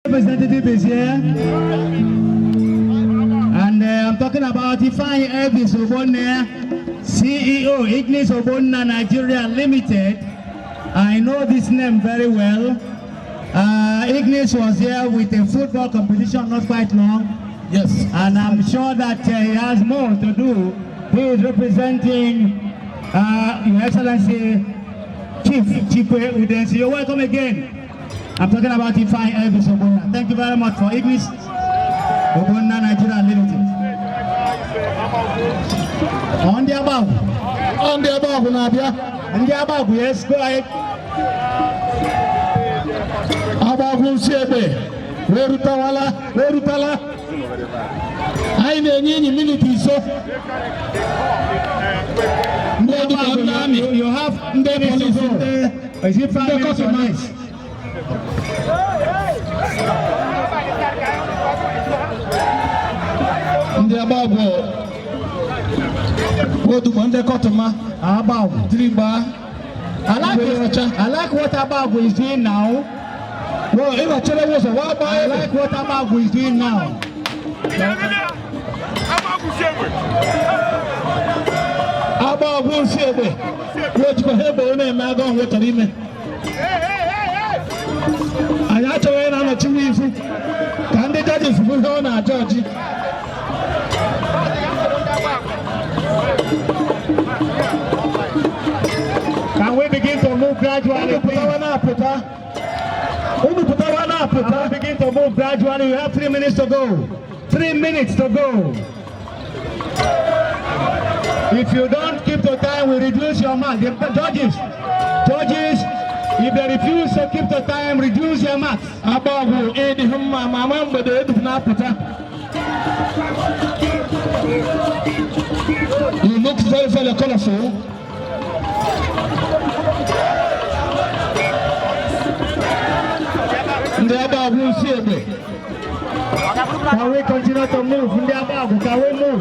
Representative is here, and I'm talking about Ifeanyi Elvis Obonna, CEO, Ignis Obonna Nigeria Limited. I know this name very well. Ignis was here with a football competition not quite long. Yes. And I'm sure that he has more to do. He is representing Your Excellency Chief Chikwe Udensi. You're welcome again. I'm talking about Ifeanyi Elvis Obonna. Thank you very much for Ignis Obonna Nigeria Limited. On the above. On the above, Nabia. On the above, yes, go ahead. Agbagwu Ekpe. Werutala. I need military so. You have minutes to go. Is it 5 minutes or nice? Ndị Agbagwu otu ndị kọtụma Agbagwu Trigba. I like what Agbagwu is doing now. Well, I like what Agbagwu is doing now. Agbagwu Ekpe. What you have on a magon with a limit. I actually am a chief. Can the judges move on our judge? Can we begin to move gradually? Can we begin to move gradually? We have 3 minutes to go. 3 minutes to go. If you don't keep the time, we reduce your mark. The judges, if they refuse to keep the time, reduce your marks. Agbagwu You look very, very colorful. Can we continue to move? Can we move?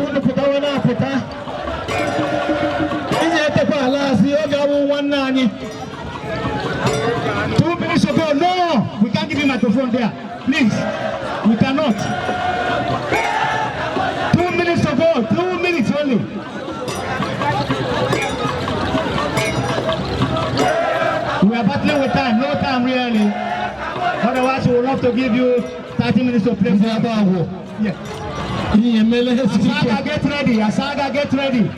2 minutes ago, no! We can't give you a microphone there. Please. We cannot. 2 minutes ago, 2 minutes only. We are battling with time, no time really. Otherwise, we will have to give you 30 minutes to play. Yeah. Asaga, get ready. Asaga, get ready.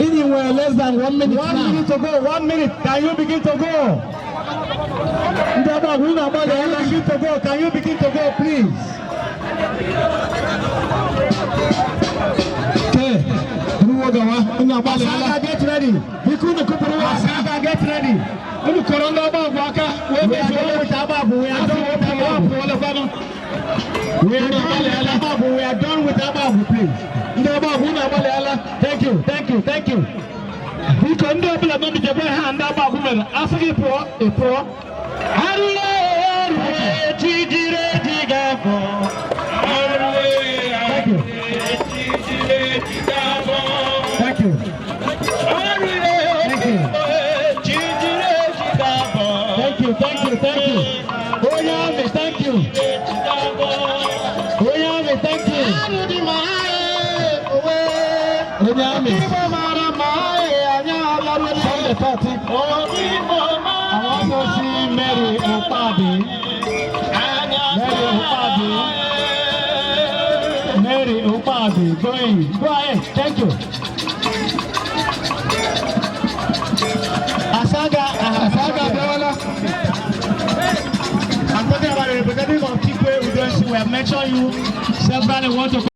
Anywhere less than 1 minute. 1 minute to go. 1 minute. Can you begin to go? Can you begin to go? Can you begin to go, please? Okay. Asaga, get ready. Asaga, get ready. We are done with Agbagwu. We are done with Agbagwu. We are done with Agbagwu, please. Thank you, thank you, thank you. We can do a bit of hand about women. African poor. Thank you. Thank you. Thank you. Oyame, thank you. Oyame, thank you. Oyame. From the party. I want to see Mary Opadi. Mary Opadi. Go ahead. Thank you. Asaga, Brawler. I'm talking about the representative of Chikwe Udensi. We have mentioned you several and want to